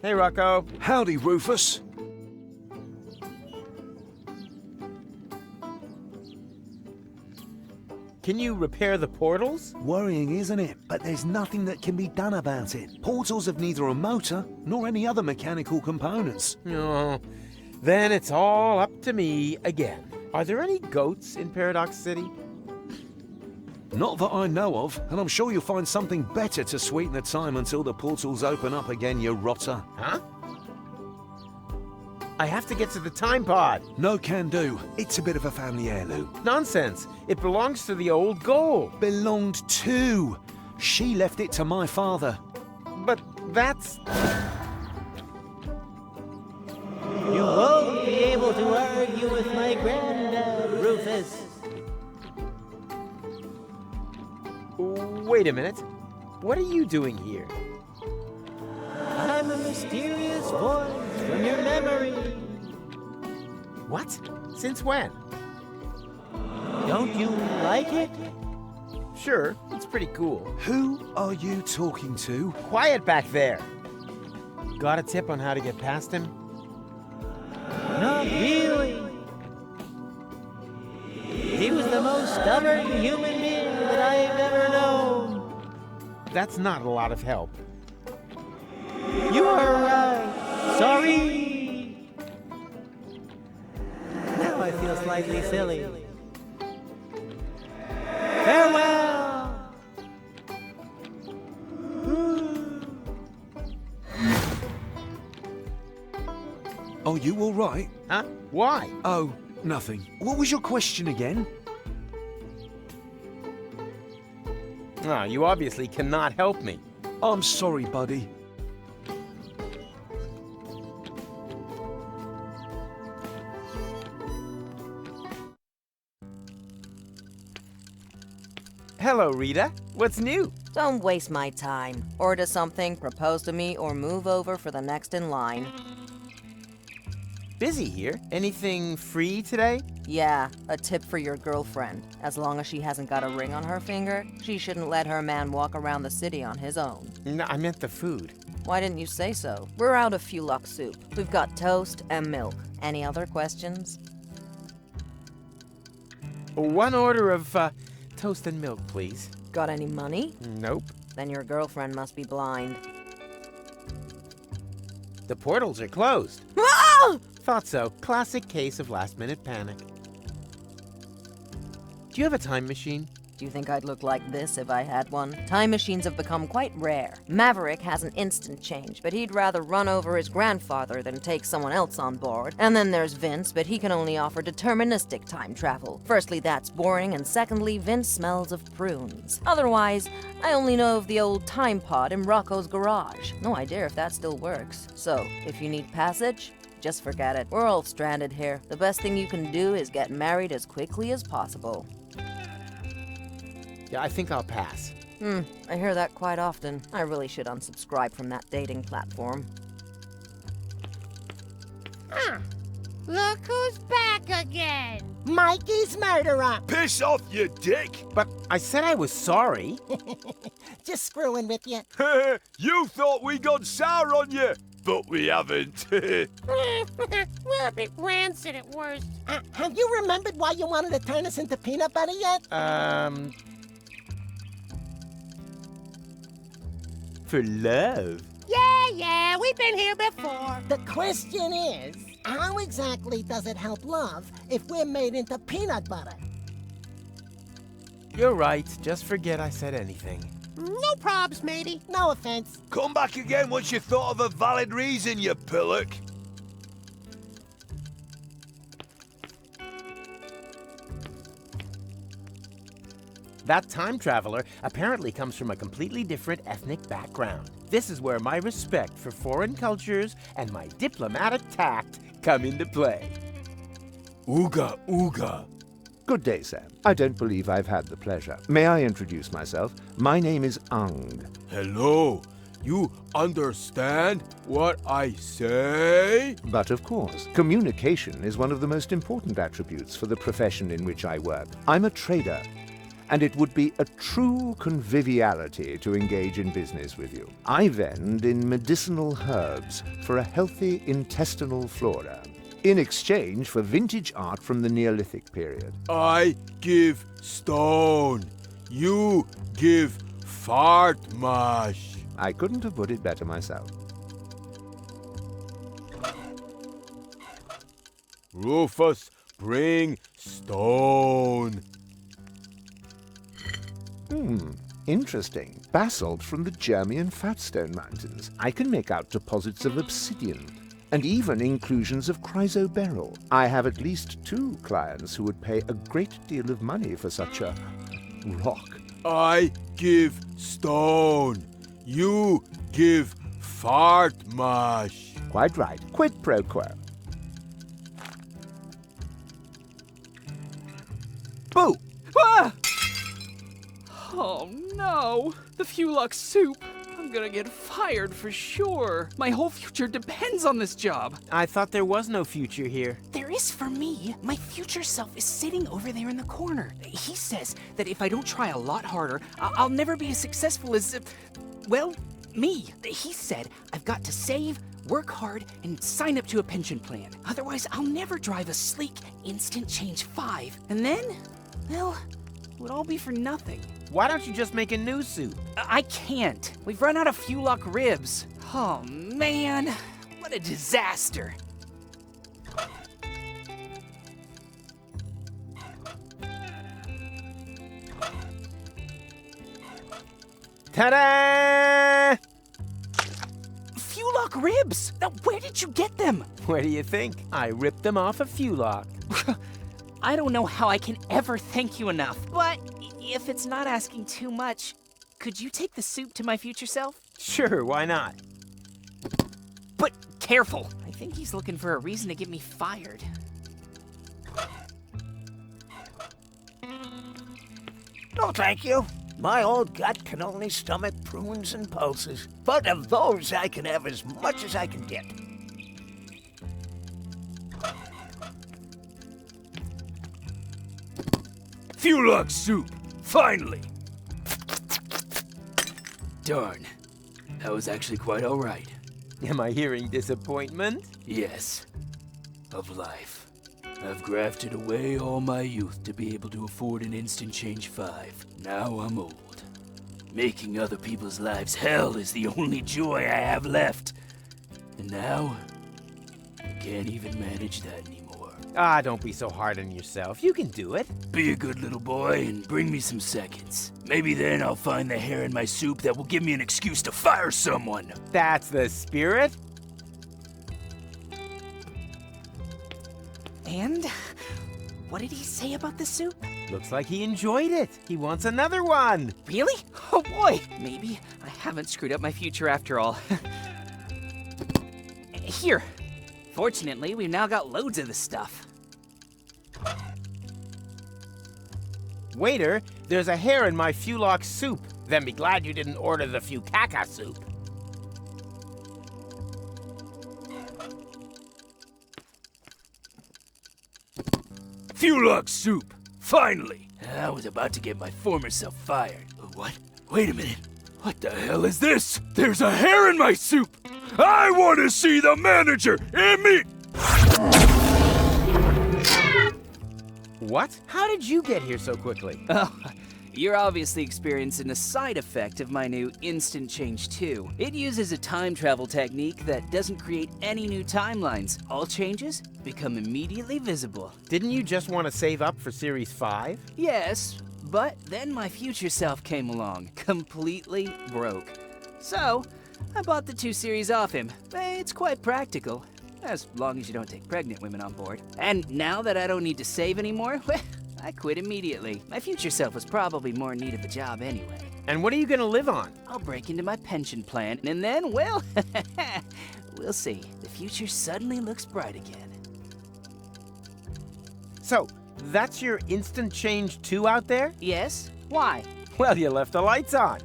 Hey, Rokko. Howdy, Rufus. Can you repair the portals? Worrying, isn't it? But there's nothing that can be done about it. Portals have neither a motor nor any other mechanical components. No. Then it's all up to me again. Are there any goats in Paradox City? Not that I know of, and I'm sure you'll find something better to sweeten the time until the portals open up again, you rotter. Huh? I have to get to the time pod. No can do. It's a bit of a family heirloom. Nonsense. It belongs to the old goal. Belonged to. She left it to my father. But that's... You won't be able to argue with my granddad, Rufus. Wait a minute. What are you doing here? I'm a mysterious voice from your memory. What? Since when? Don't you like it? Sure, it's pretty cool. Who are you talking to? Quiet back there. Got a tip on how to get past him? Not really. He was the most stubborn human being that I've ever known. That's not a lot of help. You are right. Sorry. Now I feel slightly silly. Farewell. Are you all right? Huh? Why? Oh, nothing. What was your question again? Ah, you obviously cannot help me. I'm sorry, buddy. Hello, Rita. What's new? Don't waste my time. Order something, propose to me, or move over for the next in line. Busy here. Anything free today? Yeah, a tip for your girlfriend. As long as she hasn't got a ring on her finger, she shouldn't let her man walk around the city on his own. No, I meant the food. Why didn't you say so? We're out of fewlocks soup. We've got toast and milk. Any other questions? One order of toast and milk, please. Got any money? Nope. Then your girlfriend must be blind. The portals are closed. Ah! Thought so. Classic case of last-minute panic. Do you have a time machine? Do you think I'd look like this if I had one? Time machines have become quite rare. Maverick has an instant change, but he'd rather run over his grandfather than take someone else on board. And then there's Vince, but he can only offer deterministic time travel. Firstly, that's boring, and secondly, Vince smells of prunes. Otherwise, I only know of the old time pod in Rocco's garage. No idea if that still works. So, if you need passage, just forget it. We're all stranded here. The best thing you can do is get married as quickly as possible. Yeah, I think I'll pass. I hear that quite often. I really should unsubscribe from that dating platform. Look who's back again! Mikey's murderer! Piss off, you dick! But I said I was sorry. Just screwing with you. You thought we got sour on you, but we haven't. We're a bit rancid at worst. Have you remembered why you wanted to turn us into peanut butter yet? For love. Yeah, we've been here before. The question is, how exactly does it help love if we're made into peanut butter? You're right. Just forget I said anything. No probs, matey. No offense. Come back again once you thought of a valid reason, you pillock. That time traveler apparently comes from a completely different ethnic background. This is where my respect for foreign cultures and my diplomatic tact come into play. Ooga, ooga. Good day, sir. I don't believe I've had the pleasure. May I introduce myself? My name is Ang. Hello. You understand what I say? But of course, communication is one of the most important attributes for the profession in which I work. I'm a trader. and it would be a true conviviality to engage in business with you. I vend in medicinal herbs for a healthy intestinal flora, in exchange for vintage art from the Neolithic period. I give stone. You give fart mash. I couldn't have put it better myself. Rufus, bring stone. Interesting. Basalt from the Germian Fatstone Mountains. I can make out deposits of obsidian, and even inclusions of chrysoberyl. I have at least 2 clients who would pay a great deal of money for such a rock. I give stone. You give fart mash. Quite right. Quid pro quo. Boo! Ah! Oh no! The fewlocks soup! I'm gonna get fired for sure. My whole future depends on this job. I thought there was no future here. There is for me. My future self is sitting over there in the corner. He says that if I don't try a lot harder, I'll never be as successful as, well, me. He said I've got to save, work hard, and sign up to a pension plan. Otherwise, I'll never drive a sleek Instant Change 5. And then, well, it would all be for nothing. Why don't you just make a new suit? I can't. We've run out of fewlock ribs. Oh, man. What a disaster. Ta-da! Fewlock ribs! Now, where did you get them? Where do you think? I ripped them off a fewlock. I don't know how I can ever thank you enough, but if it's not asking too much, could you take the soup to my future self? Sure, why not? But careful! I think he's looking for a reason to get me fired. No, thank you. My old gut can only stomach prunes and pulses. But of those, I can have as much as I can get. Fewlock soup. Finally. Darn. That was actually quite all right. Am I hearing disappointment? Yes. Of life. I've grafted away all my youth to be able to afford an Instant Change 5. Now I'm old. Making other people's lives hell is the only joy I have left. And now, I can't even manage that anymore. Ah, don't be so hard on yourself. You can do it. Be a good little boy and bring me some seconds. Maybe then I'll find the hair in my soup that will give me an excuse to fire someone. That's the spirit. And what did he say about the soup? Looks like he enjoyed it. He wants another one. Really? Oh boy! Maybe I haven't screwed up my future after all. Here. Fortunately, we've now got loads of the stuff. Waiter, there's a hair in my fewlock soup. Then be glad you didn't order the fewcaca soup. Fewlock soup! Finally! I was about to get my former self fired. What? Wait a minute. What the hell is this? There's a hair in my soup! I want to see the manager! What? How did you get here so quickly? Oh, you're obviously experiencing a side effect of my new Instant Change 2. It uses a time travel technique that doesn't create any new timelines. All changes become immediately visible. Didn't you just want to save up for Series 5? Yes, but then my future self came along, completely broke. So, I bought the 2 series off him. It's quite practical, as long as you don't take pregnant women on board. And now that I don't need to save anymore, I quit immediately. My future self was probably more in need of a job anyway. And what are you gonna live on? I'll break into my pension plan, and then, well, we'll see. The future suddenly looks bright again. So, that's your Instant Change 2 out there? Yes? Why? Well, you left the lights on.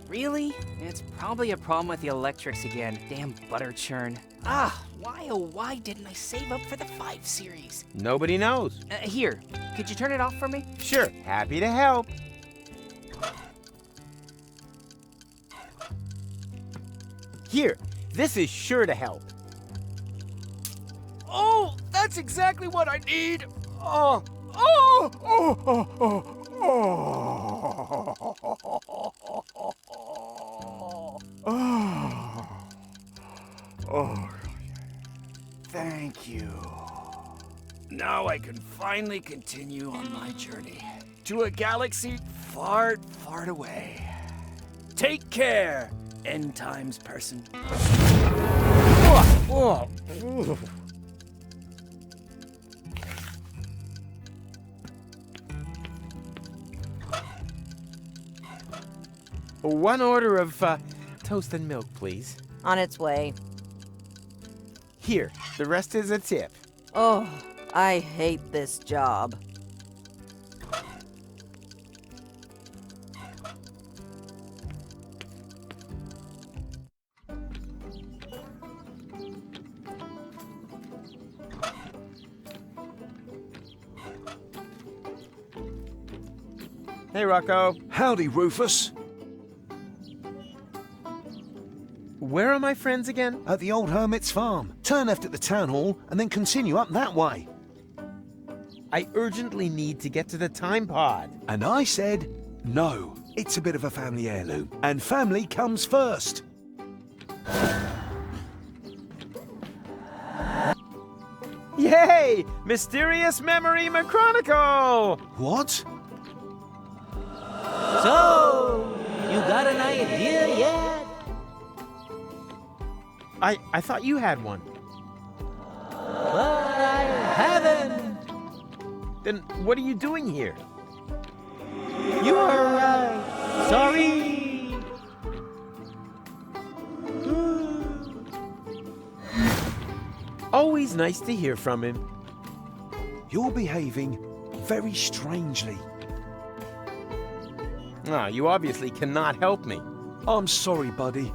Really? It's probably a problem with the electrics again. Damn butter churn. Why oh why didn't I save up for the 5 series? Nobody knows. Here, could you turn it off for me? Sure, happy to help. Here, this is sure to help. Oh, that's exactly what I need. Thank you. Now I can finally continue on my journey to a galaxy far, far away. Take care, end times person. One order of toast and milk, please. On its way. Here, the rest is a tip. Oh, I hate this job. Hey, Rokko. Howdy, Rufus. Where are my friends again? At the old hermit's farm. Turn left at the town hall and then continue up that way. I urgently need to get to the time pod. And I said, no. It's a bit of a family heirloom. And family comes first. Yay! Mysterious Memory Machronicle! What? So, you got an idea yet? I thought you had one. But I haven't. Then what are you doing here? You are right. Sorry. Always nice to hear from him. You're behaving very strangely. Ah, you obviously cannot help me. I'm sorry, buddy.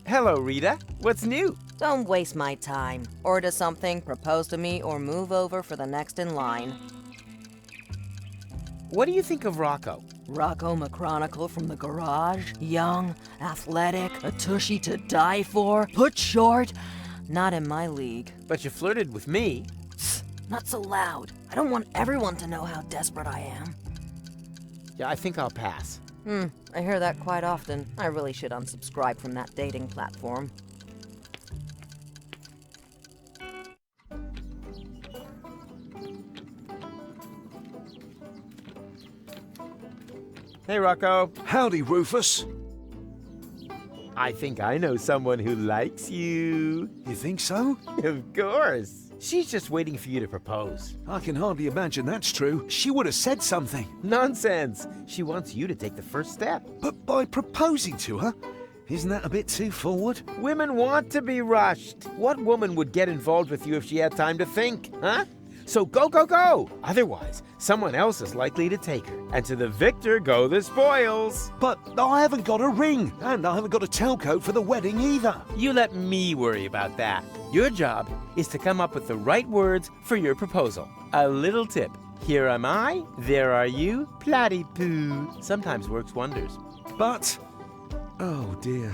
Hello, Rita. What's new? Don't waste my time. Order something, propose to me, or move over for the next in line. What do you think of Rokko? Rokko McChronicle from the garage. Young, athletic, a tushy to die for, put short. Not in my league. But you flirted with me. Not so loud. I don't want everyone to know how desperate I am. Yeah, I think I'll pass. I hear that quite often. I really should unsubscribe from that dating platform. Hey, Rokko. Howdy, Rufus. I think I know someone who likes you. You think so? Of course. She's just waiting for you to propose. I can hardly imagine that's true. She would have said something. Nonsense. She wants you to take the first step. But by proposing to her, isn't that a bit too forward? Women want to be rushed. What woman would get involved with you if she had time to think, huh? So go, go, go! Otherwise, someone else is likely to take her. And to the victor go the spoils. But I haven't got a ring, and I haven't got a tailcoat for the wedding either. You let me worry about that. Your job is to come up with the right words for your proposal. A little tip. Here am I, there are you, platypoo. Sometimes works wonders. But, oh dear.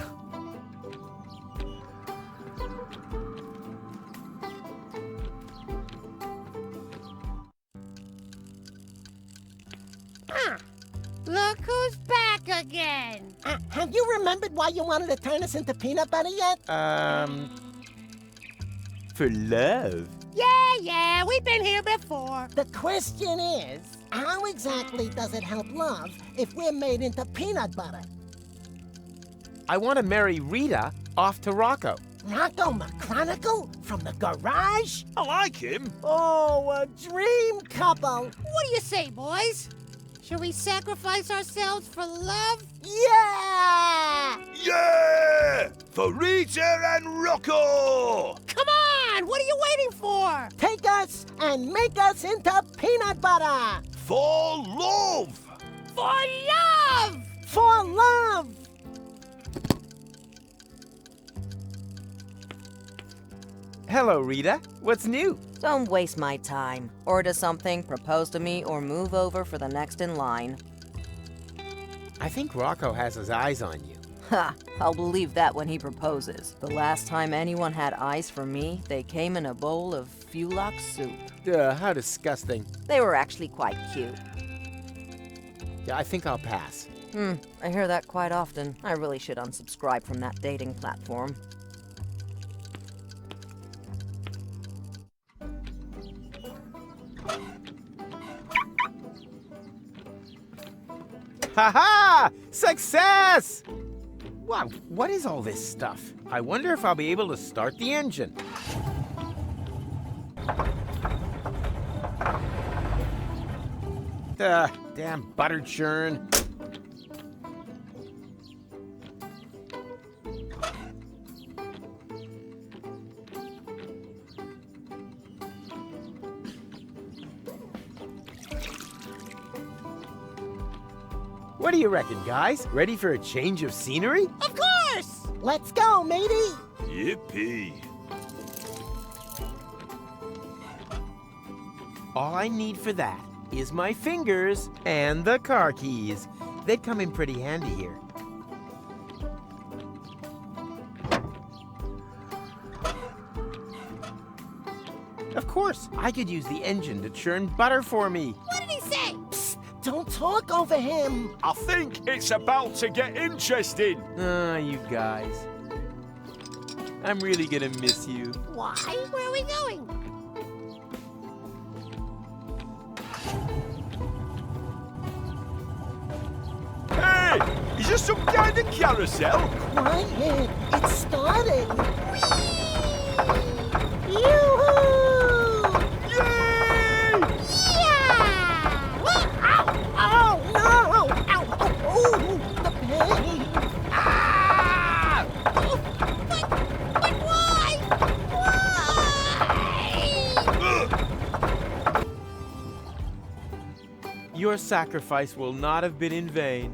Look who's back again! Have you remembered why you wanted to turn us into peanut butter yet? For love. Yeah, we've been here before. The question is, how exactly does it help love if we're made into peanut butter? I want to marry Rita off to Rokko. Rokko McChronicle from the garage? I like him. Oh, a dream couple. What do you say, boys? Should we sacrifice ourselves for love? Yeah! Yeah! For Rita and Rokko! Come on! What are you waiting for? Take us and make us into peanut butter! For love! For love! For love! Hello, Rita. What's new? Don't waste my time. Order something, propose to me, or move over for the next in line. I think Rokko has his eyes on you. Ha! I'll believe that when he proposes. The last time anyone had eyes for me, they came in a bowl of fewlocks soup. How disgusting. They were actually quite cute. Yeah, I think I'll pass. I hear that quite often. I really should unsubscribe from that dating platform. Ha-ha! Success! Wow, what is all this stuff? I wonder if I'll be able to start the engine. Damn butter churn. What do you reckon, guys? Ready for a change of scenery? Of course! Let's go, matey! Yippee! All I need for that is my fingers and the car keys. They'd come in pretty handy here. Of course, I could use the engine to churn butter for me. What did he say? Psst, don't talk over him. I think it's about to get interesting. You guys. I'm really gonna miss you. Why? Where are we going? Hey! Is there some kind of carousel? Quiet! It's starting! Yoo-hoo! Yay! Yeah! Ow! Oh, no! Ow! Oh, the pain! Ah! But why? Why? Your sacrifice will not have been in vain.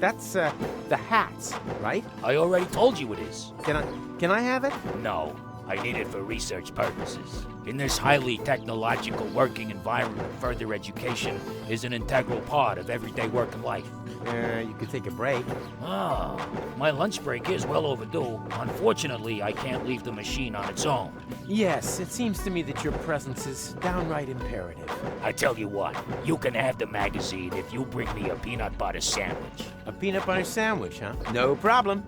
That's, the hats, right? I already told you it is. Can I have it? No, I need it for research purposes. In this highly technological working environment, further education is an integral part of everyday work and life. You could take a break. Ah, my lunch break is well overdue. Unfortunately, I can't leave the machine on its own. Yes, it seems to me that your presence is downright imperative. I tell you what, you can have the magazine if you bring me a peanut butter sandwich. A peanut butter sandwich, huh? No problem.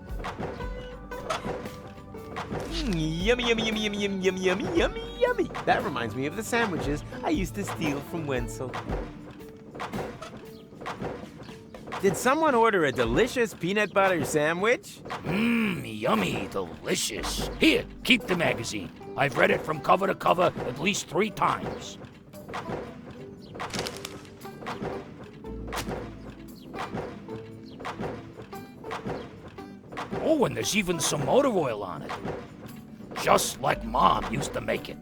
Yummy, yummy, yummy, yummy, yummy, yummy, yummy, yummy, yummy. That reminds me of the sandwiches I used to steal from Wenzel. Did someone order a delicious peanut butter sandwich? Yummy, delicious. Here, keep the magazine. I've read it from cover to cover at least 3 times. Oh, and there's even some motor oil on it. Just like Mom used to make it.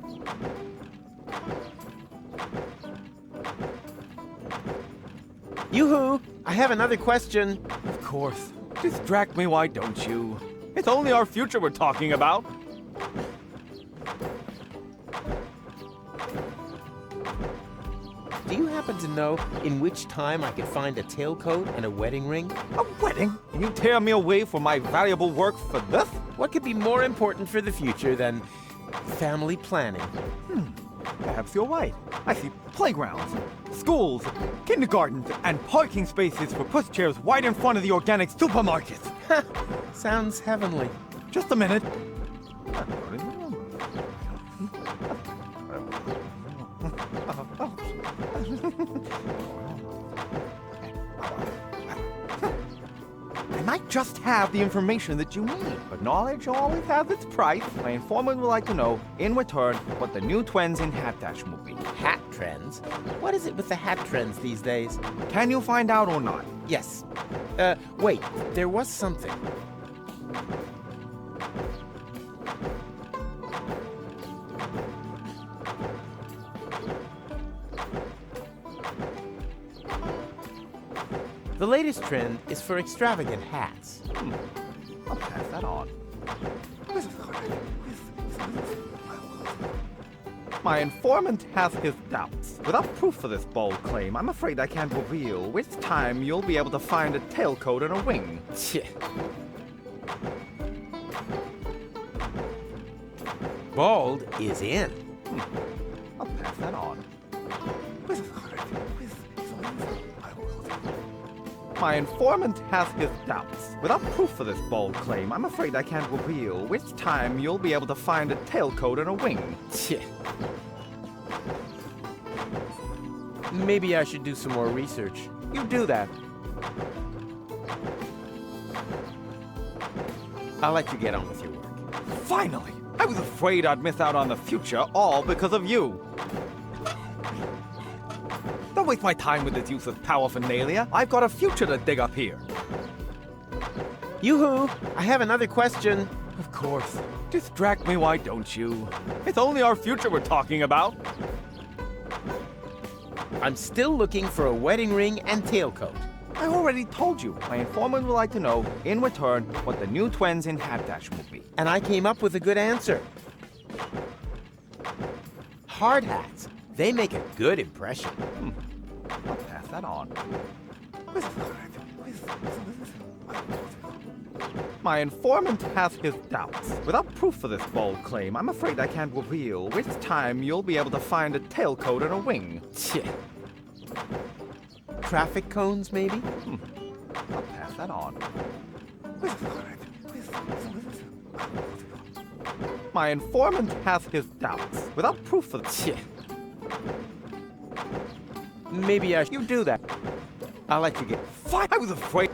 Yoo-hoo! I have another question. Of course. Distract me, why don't you? It's only our future we're talking about. Do you happen to know in which time I could find a tailcoat and a wedding ring? A wedding? And you tear me away from my valuable work for this? What could be more important for the future than family planning? Perhaps you're right. I see playgrounds, schools, kindergartens, and parking spaces for pushchairs right in front of the organic supermarket. Sounds heavenly. Just a minute. Am might just have the information that you need. But knowledge always has its price. My informant would like to know, in return, what the new trends in hat fashion will be. Hat trends? What is it with the hat trends these days? Can you find out or not? Yes. Wait, there was something. The latest trend is for extravagant hats. I'll pass that on. My informant has his doubts. Without proof for this bold claim, I'm afraid I can't reveal which time you'll be able to find a tailcoat and a wing. Bald is in. I'll pass that on. My informant has his doubts. Without proof for this bold claim, I'm afraid I can't reveal which time you'll be able to find a tailcoat and a wing. Maybe I should do some more research. You do that. I'll let you get on with your work. Finally! I was afraid I'd miss out on the future, all because of you. Don't waste my time with this useless paraphernalia. I've got a future to dig up here. Yoo-hoo! I have another question. Of course. Distract me, why don't you? It's only our future we're talking about. I'm still looking for a wedding ring and tailcoat. I already told you. My informant would like to know, in return, what the new trends in hat fashion will be. And I came up with a good answer. Hard hats. They make a good impression. I'll pass that on. My informant has his doubts. Without proof for this bold claim, I'm afraid I can't reveal which time you'll be able to find a tailcoat and a wing. Traffic cones, maybe? I'll pass that on. My informant has his doubts. Without proof for this. Maybe I should. You do that. I'll let you get. Fine. I was afraid.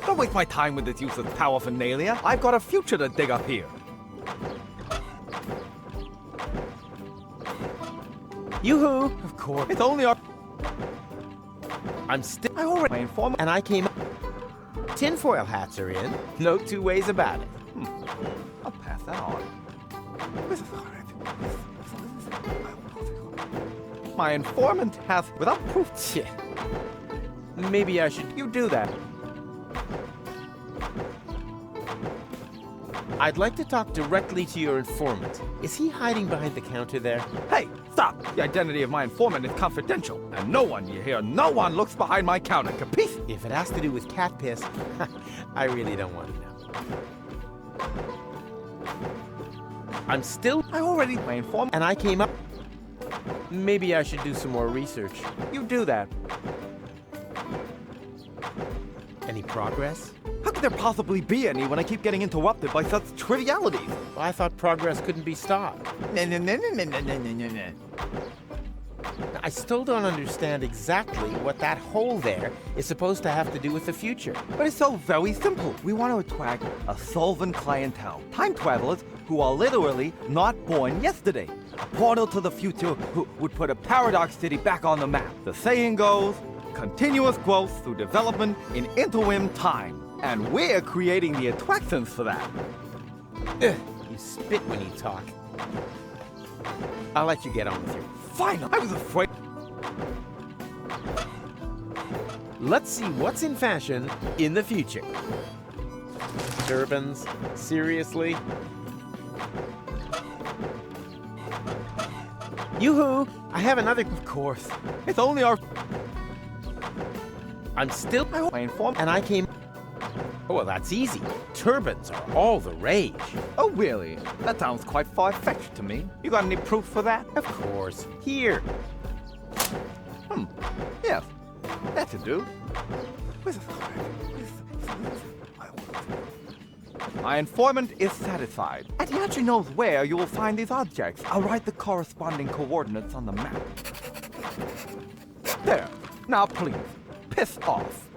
Don't waste my time with this useless paraphernalia. I've got a future to dig up here. Yoo-hoo! Of course. It's only our... I'm still... I already... My informant... And I came up... Tinfoil hats are in. No two ways about it. I'll pass that on. My informant has... Without proof... Maybe I should... You do that. I'd like to talk directly to your informant. Is he hiding behind the counter there? Hey, stop! The identity of my informant is confidential, and no one, you hear, no one looks behind my counter, capiche? If it has to do with cat piss, I really don't want to know. I'm still... I already... My informant... And I came up... Maybe I should do some more research. You do that. Any progress? How could there possibly be any when I keep getting interrupted by such trivialities? Well, I thought progress couldn't be stopped. I still don't understand exactly what that hole there is supposed to have to do with the future. But it's so very simple. We want to attract a solvent clientele. Time travelers who are literally not born yesterday. A portal to the future who would put a paradox city back on the map. The saying goes, continuous growth through development in interim time. And we're creating the attractions for that. You spit when you talk. I'll let you get on with your... Fine, I was afraid... Let's see what's in fashion in the future. Turbans? Seriously? Yoo-hoo! I have another... Of course. It's only our... I'm still... My inform... And I came... Oh, well, that's easy. Turbans are all the rage. Oh, really? That sounds quite far-fetched to me. You got any proof for that? Of course. Here. Yes. That should do. My informant is satisfied, and he actually knows where you will find these objects. I'll write the corresponding coordinates on the map. There. Now please, piss off.